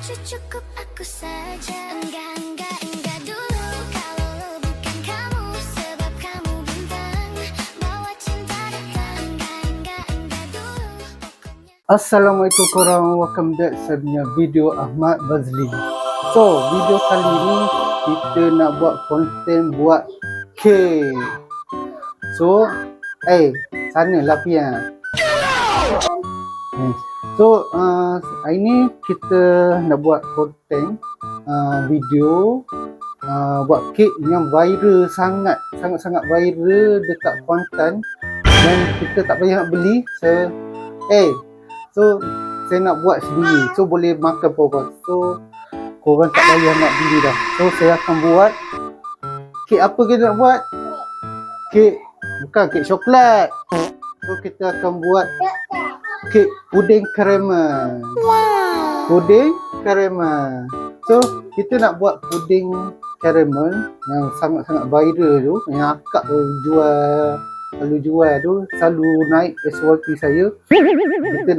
cukup aku saja. Enggak dulu. Kalau lo bukan kamu, sebab kamu bintang. Bawa cinta datang. Enggak dulu. Pokoknya. Assalamualaikum korang, welcome back saya punya video Ahmad Bazli. So, video kali ni kita nak buat konten buat cake. So, sana lah Pia. So, hari ni kita nak buat konten video buat kek yang viral sangat viral dekat Kuantan dan kita tak payah nak beli. So saya nak buat sendiri, so boleh makan korang. So korang tak payah nak beli dah. So saya akan buat kek. Apa kita nak buat? Kek, bukan kek coklat. So kita akan buat kek puding karamel. Puding karamel. So kita nak buat puding karamel yang sangat viral tu, yang akak selalu jual tu, selalu naik SYP saya. Kita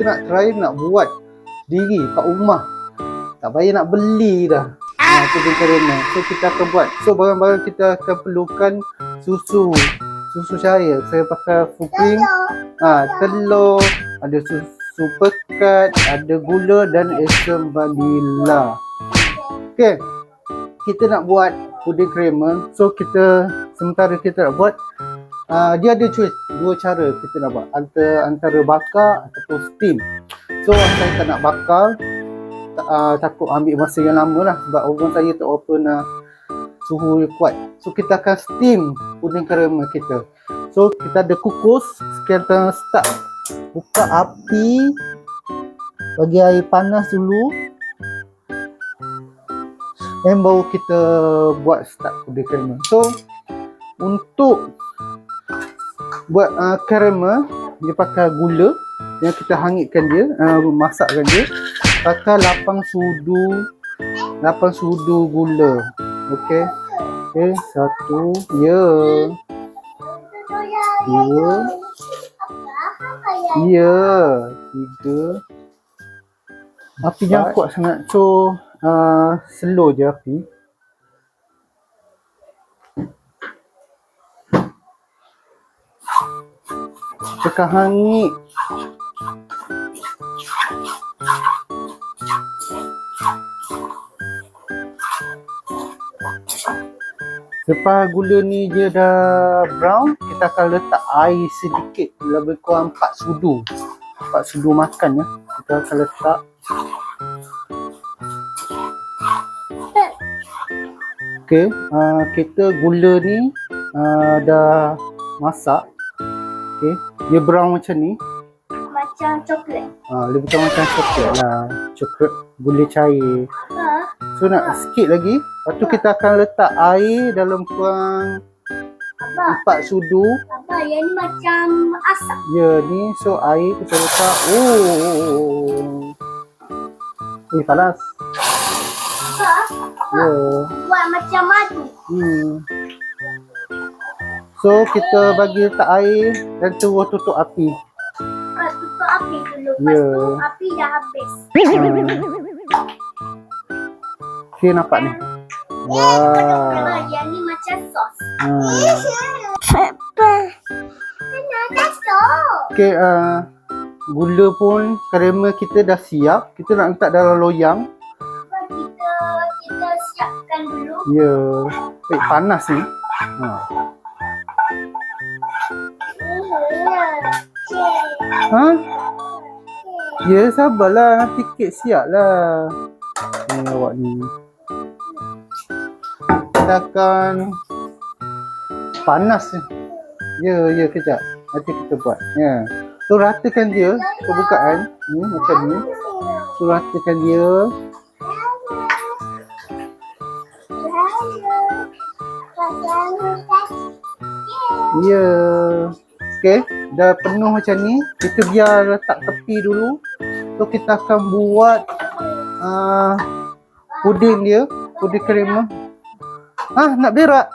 nak try nak buat sendiri kat rumah. Tak payah nak beli dah puding karamel. So kita akan buat. So barang-barang kita akan perlukan susu cair. Saya pakai full cream, telur, ada susu pekat, ada gula dan esem vanila. Okey. Kita nak buat puding karamel. So sementara kita nak buat, dia ada dua cara kita nak buat, antara bakar ataupun steam. So saya tak nak bakar, takut ambil masa yang lama lah, sebab orang saya tak apa nak suhu yang kuat. So kita akan steam puding karamel kita. So kita ada kukus. Kita start buka api, bagi air panas dulu, dan baru kita buat start puding karamel. So untuk buat karamel, dia pakai gula yang kita hangitkan dia, masakkan dia, pakai 8 sudu gula. Okey, satu, ya, dua, ya, tiga. Api jangan kuat sangat, so slow je api. Tekan hangit. Lepas gula ni dia dah brown, kita akan letak air sedikit, lebih kurang 4 sudu makan ya. Kita akan letak. Okey, kita gula ni dah masak. Okey, dia brown macam ni. Macam coklat. Lebih kurang macam coklat lah. Coklat gula cair. So nak sikit lagi. Lepas tu kita akan letak air dalam kurang 4 sudu. Abah, yang ni macam asap. Ya, ni so air kita letak. Panas. Ya. Buat macam madu. So kita bagi letak air dan terus tutup api. Tutup api dulu. Ya. Lepas tu api dah habis. Okay, nampak ni. Wah. Yang ni macam sos. Okay, gula pun, karamel kita dah siap. Kita nak letak dalam loyang. Kita siapkan dulu. Ya. Panas ni. Ya, sabarlah, nanti kek siap lah. Awak ni. Kita akan panas ni. Ya, kejap. Nanti kita buat. Ya. So ratakan dia permukaan ni macam ni. So ratakan dia. Ya. Okey, dah penuh macam ni. Kita biar letak tepi dulu. So kita akan buat puding dia, puding karamel. Nak berak?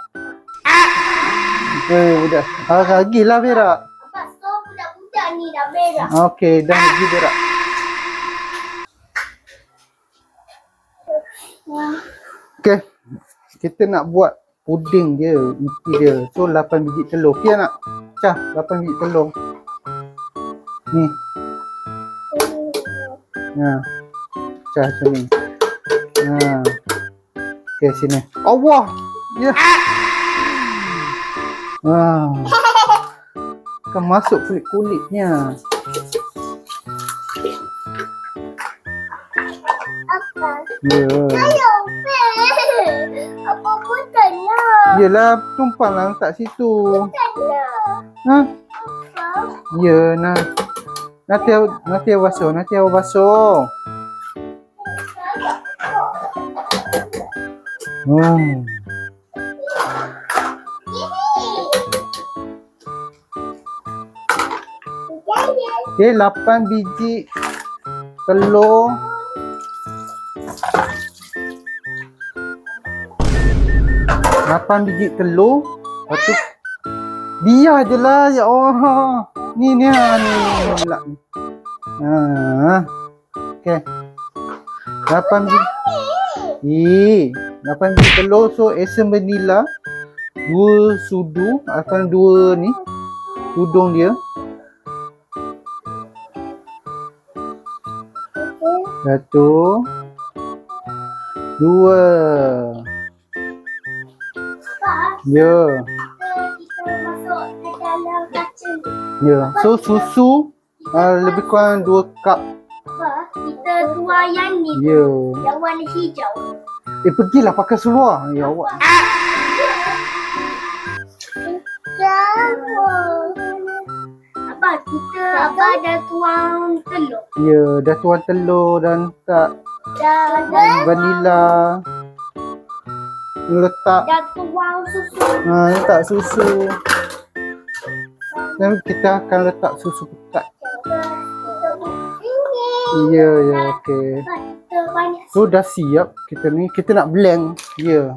Dah. Lagilah berak. Abah, so budak-budak ni dah berak. Okey, dah pergi berak. Okay. Kita nak buat puding dia, inti dia. So 8 biji telur. Okey nak? Cah, 8 biji telur. Ni. Ha. Cah macam ni. Ha. Okey, sini. Allah. Ya. Ha. Kan masuk kulit-kulitnya. Apa? Ya. Ayo, apa pun tak nak. Yelah, tumpanglah letak situ. Tak nak. Ha? Apa? Ya, nah. Nanti awak basuh. Hmm. Okay, 8 biji telur. Lepas tu biar je lah, ya Allah. Ni pula ni. Ha. Okay. 8 biji. 8 biji telur. So esen vanila 2 sudu atau 2 ni tudung dia. Satu, dua. Ya. Kita masuk ke dalam kaca ni. Ya. So susu lebih kurang 2 cup. Apa? Kita tuang yang ni. Ya. Yang warna hijau. Pergilah pakai seluar. Ya awak. Jangan. Apa? Kita dah tuang telur. Ya, dah tuang telur dan tak Dah vanila. Letak tuang susu. letak susu. Dan kita akan letak susu pekat. Ya, okey. Kita banyak. So dah siap kita ni. Kita nak blend. Ya.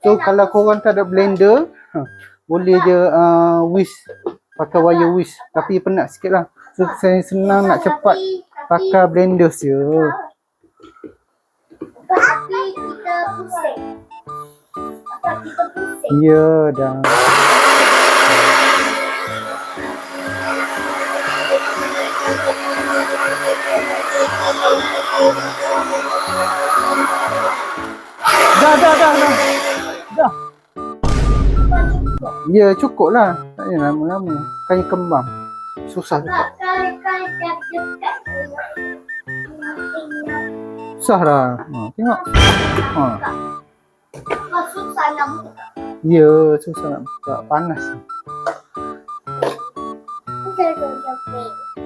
So kalau korang tak ada blender, boleh je whisk. Pakai wire whisk. Tapi penat sikit lah. So saya senang nak cepat pakai blender je. Tapi kita pusing. Ya dah. Dah. Ya cukup lah. Tak payah lama-lama. Kain kembang. Susah juga. Kali-kali dah dekat. Susah lah. Tengok. Susah nak buka. Ya susah nak buka. Panas.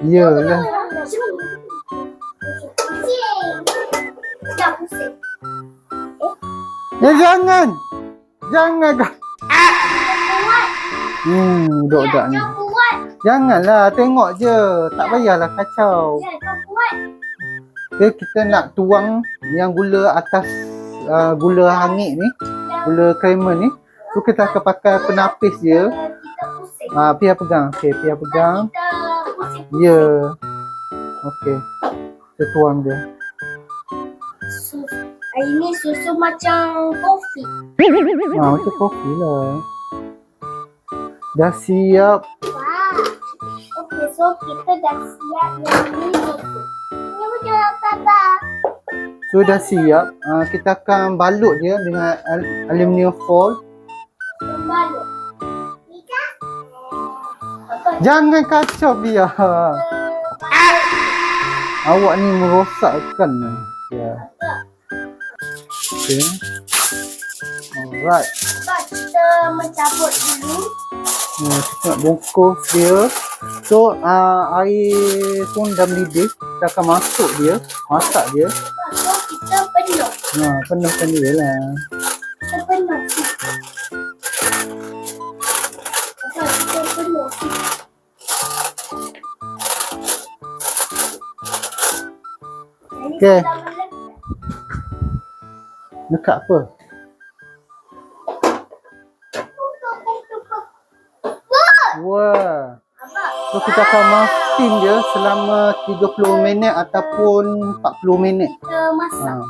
Ya lah. Dah pusing. Ya jangan. Jangan kau. Budak-budak ni. Jangan buat. Janganlah, tengok je. Tak payahlah kacau. Jangan buat. Okay, kita nak tuang yang gula atas gula hangit ni. Gula creamer ni. So kita akan pakai penapis dia. Kita pusing. Pia pegang. Okay, Pia pegang. Kita pusing. Ya. Okay. Kita tuang dia. Ini susu macam kopi. Macam kopi lah. Dah siap. Wah. Okey, so kita dah siap yang ini susu. Ini macam apa? So dah siap. Kita akan balut dia dengan aluminium foil. Membalut. Nika? Jangan kacau biar. Awak ni merosakkan. Ya. Okay. Alright. Sebab kita mencabut dulu. Kita nak bungkus dia. So air pun dah mendidih. Kita akan masuk dia. Masak dia. So kita penuh. Penuhkan dia lah. Kita penuh. Kita penuh. Okay. Dekat apa? Wah. So kita akan steam dia selama 30 minit ataupun 40 minit. Kita masak.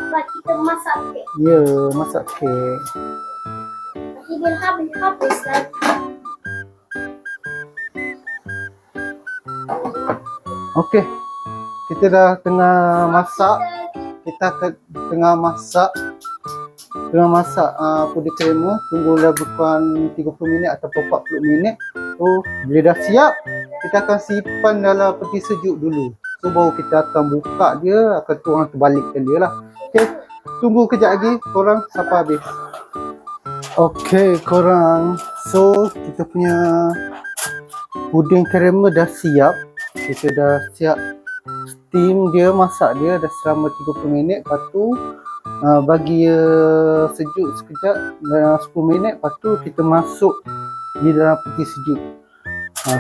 buat kita masak kek. Ya, masak kek. Nanti dia habis lagi. Okey. Kita dah tengah masak. Tengah masak puding krema. Tunggulah bukan 30 minit ataupun 40 minit. So, bila dah siap, kita akan simpan dalam peti sejuk dulu. So, baru kita akan buka dia, akan tuang terbalikkan dia lah. Okey, tunggu kejap lagi korang sampai habis. Okey korang, so kita punya puding krema dah siap. Kita dah siap steam dia, masak dia dah selama 30 minit. Lepas tu bagi sejuk sekejap dalam 10 minit. Lepas tu kita masuk di dalam peti sejuk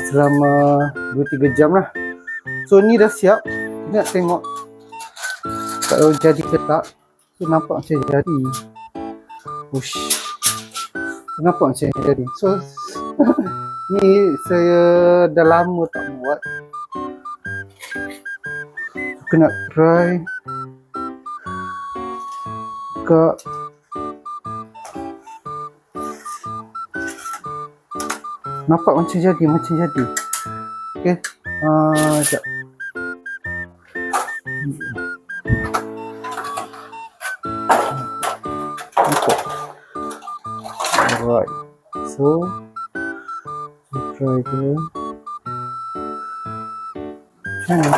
selama 2-3 jam lah. So ni dah siap. Kita nak tengok kalau jadi ke tak. So nampak macam jadi. Ush, nampak macam jadi. So ni saya dah lama tak buat. Aku nak try buka. Nampak macam jadi. Okay. Sekejap. Nampak. Alright. So, kita try dia. Macam mana?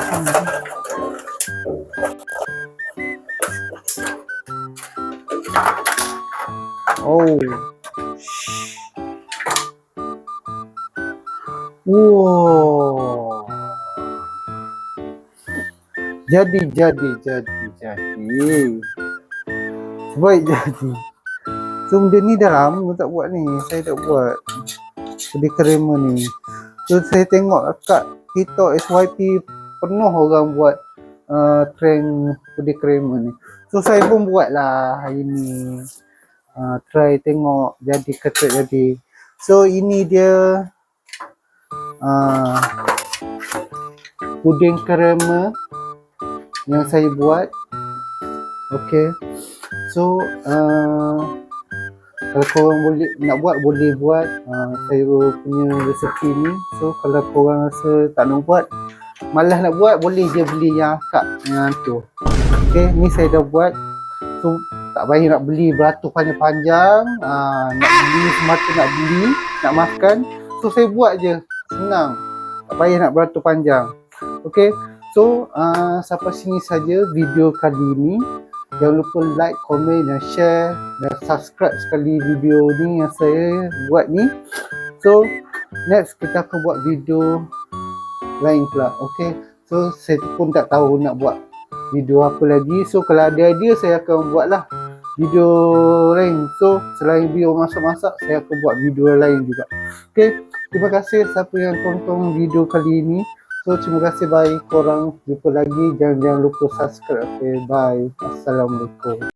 Oh. Wow. Jadi. Baik jadi. So benda ni dah lama tak buat ni. Saya tak buat puding krema ni. So saya tengok kat TikTok SYP penuh orang buat trend puding krema ni. So saya pun buat lah hari ni. Try tengok jadi ke tak jadi. So ini dia puding krema yang saya buat. Okay. So kalau korang nak buat boleh buat. Saya punya resepi ni. So kalau korang rasa tak nak buat, malas nak buat, boleh je beli yang akak yang tu. Okay, ni saya dah buat. So tak payah nak beli beratur panjang-panjang. Nak beli semata nak beli, nak makan. So saya buat je, senang. Tak payah nak beratur panjang. Okay, so sampai sini saja video kali ini. Jangan lupa like, komen dan share dan subscribe sekali video ni yang saya buat ni. So next kita akan buat video lain pula. Okay, so saya pun tak tahu nak buat video apa lagi. So kalau ada idea saya akan buat lah video lain. So selain video masak-masak, saya akan buat video lain juga. Okay, terima kasih siapa yang tonton video kali ini. So terima kasih, bye korang, jumpa lagi. Jangan lupa subscribe. Okay, bye, assalamualaikum.